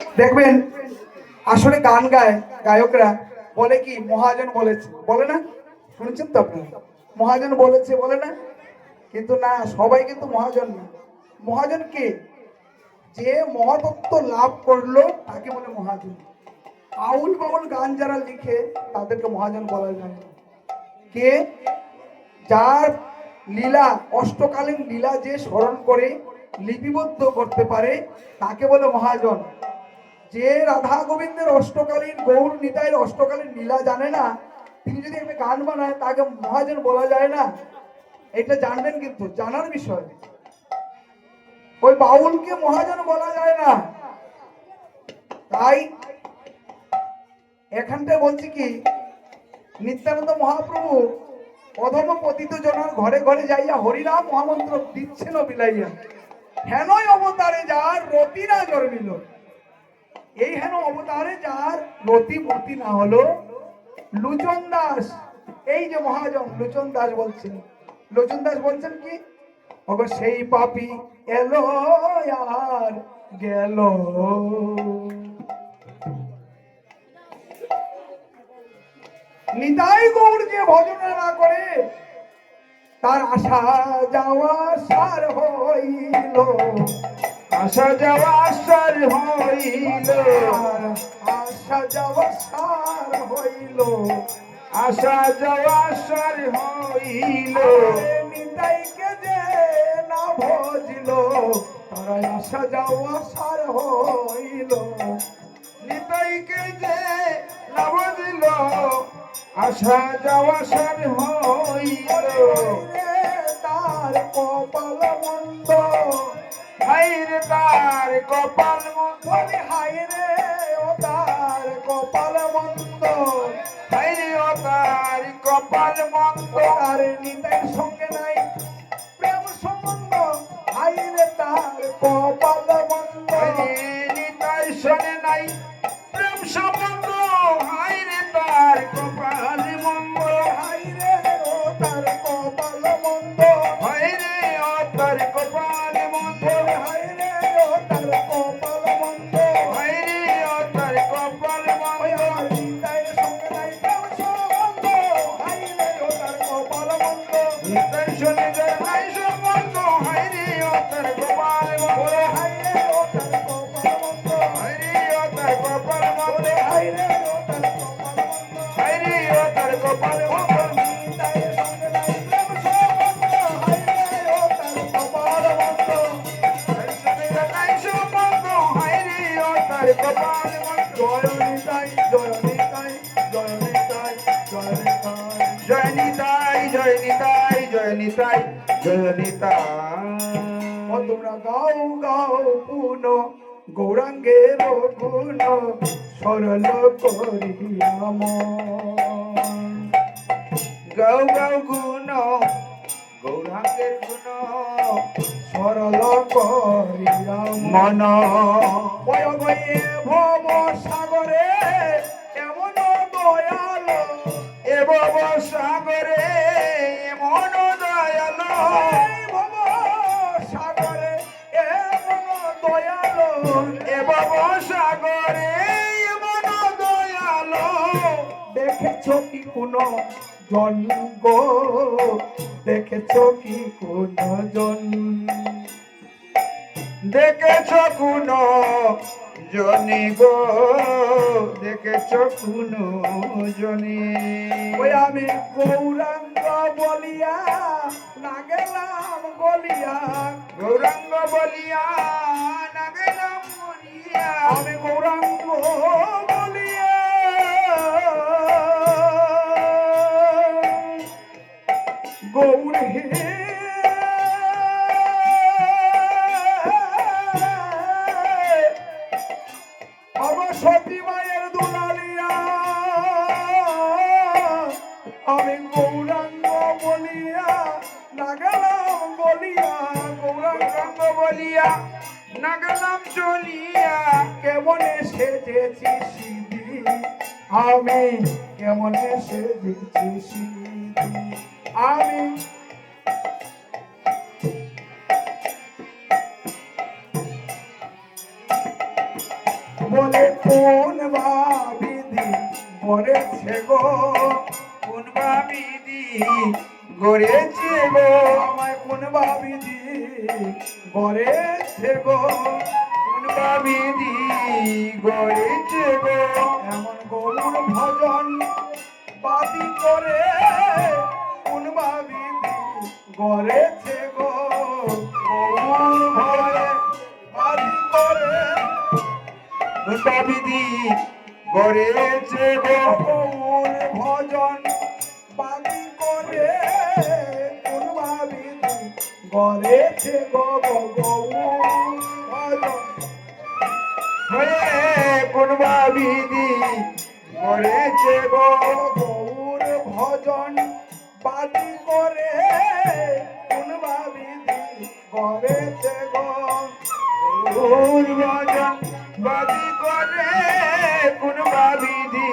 দেখবেন আসলে গান গায় গায়করা, বলে কি মহাজন বলেছে, বলে না? শুনছেন তো আপনারা? মহাজন বলেছে বলে না? কিন্তু না, সবাই কিন্তু মহাজন না। মহাজন কে? যে মহতত্ত্ব লাভ করলো তাকে বলে মহাজন। আউল বাউল গান যারা লিখে তাদেরকে মহাজন বলা যায় না। কে? যার লীলা, অষ্টকালীন লীলা যে স্মরণ করে লিপিবদ্ধ করতে পারে তাকে বলে মহাজন। যে রাধা গোবিন্দের অষ্টকালীন, গৌর নিতাইয়ের অষ্টকালীন লীলা জানে না, তিনি যদি একটা গান বানায় তাকে মহাজন বলা যায় না। এটা জানবেন, কিন্তু জানার বিষয়। ওই বাউলকে মহাজন বলা যায় না। তাই এখানটায় বলছি কি, নিত্যানন্দ মহাপ্রভু অধম পতিত জনার ঘরে ঘরে যাইয়া হরিনাম মহামন্ত্র দিচ্ছেন বিলাইয়া। হেনই অবতারে যার রতি না জন্মিল। এই হেন অবতারে যার রতি মতি না হলো, লুচন দাস, এই যে মহাজন লুচন দাস বলছেন। লোচন দাস বলছেন কি, ওগো সেই পাপী এলো আর গেল। নিতাই গৌর যে ভজনা না করে তার আসা যাওয়া সার হইল। আসা যাওয়া সার হইল, আসা যাওয়া সার হইল। আসা যাওয়া সার হইল। নিতাইকে যে না ভজিল তারা আসা যাওয়া সার হইল। নিতাইকে যে লাভ দিল, আসা যাওয়া সার হইল। তার কপাল মন্দ, হাইরে তার কপাল মন্দ, হাইরে ও তার কপাল মন্দ। হাইরে ও তার কপাল মন্দ। তার নিতাইয়ের সঙ্গে নাই প্রেম সম্বন্ধ, হাইরে তার কপাল মন্দ। নিতাই শোনে নাই প্রেম সম্বন্ধ, হাইরে তার কপাল মন্দ। হাইরে ও তার কপাল মন্দ, হাইরে ও তার কপাল মন্দ। হাইরে ও তার কপাল মন্দ। হাইরে ও তার কপাল ওই মন্দ। আমার নিতাইয়ের সঙ্গে নাই প্রেম সম্বন্ধ, হাইরে ও তার কপাল মন্দ। নিতাই শোনে যায় নাই সম্বন্ধ, হাইরে ও তার কপাল মন্দ। হাইরে ও তার কপাল মন্দ, হাইরে ও তার কপাল মন্দ। হাইরে ও তার কপাল মন্দ। হাইরে ও তার কপাল মন্দ। নিতাইয়ের সঙ্গে নাই প্রেম সম্বন্ধ, হাইরে ও তার কপাল মন্দ। নিতাই শোনে যায় নাই সম্বন্ধ, হাইরে ও তার কপাল মন্দ। জয় নিতাই, জয় নিতাই, জয় নিতাই, জয় নিতাই। জয় নিতাই, জয় নিতাই, জয় নিতাই, জয় নিতাই। ও তোমরা গাও গাও পুন গৌরাঙ্গের গুণ সরল করিয়াম। গাও গাও গুণ গৌরাঙ্গের গুণ সরল করিয়াম মন। বয় বয়ে ভব সাগরে এমন দয়াল। এ ভব সাগরে এমন দয়াল। এই ভব সাগরে এমন দয়াল। এ ভব সাগরে এমন দয়াল। দেখেছ কি কোন জন গো, দেখেছ কি কোন জন। দেখেছ কোন জনি গো, দেখেছ কোন জনি। ওই আমি গৌরাঙ্গ বলিয়া না গেলাম গলিয়া। গৌরাঙ্গ বলিয়া না গেলাম মরিয়া। আমি গৌরাঙ্গ বলিয়া গৌর হে সতী মায়ের দুলালিয়া। আমি গৌরাঙ্গ বলিয়া না গেলাম গলিয়া। গৌরাঙ্গ বলিয়া না গেলাম চলিয়া। কেমনে সেজেছি সিদ্ধি, আমি কেমনে সেজেছি সিদ্ধি। আমি বলে কোন বিধি করেছে গো, কোন বিধি গড়েছে গো, আমায় কোন বিধি করেছে গো, কোন বিধি গড়েছে গো, এমন গৌর ভজন বাদি করে কোন বিধি করেছে গো, গৌর ভজন বাদি করে কোন বিধি গড়েছে গো, গৌর ভজন বাদি করে কোন বিধি করেছে গো, গৌর ভজন হয়ে কোন বিধি গড়েছে গো, গৌর ভজন বাদি করে কোন বিধি করেছে গো, গৌর ভজন বাদি করে কোন বিধি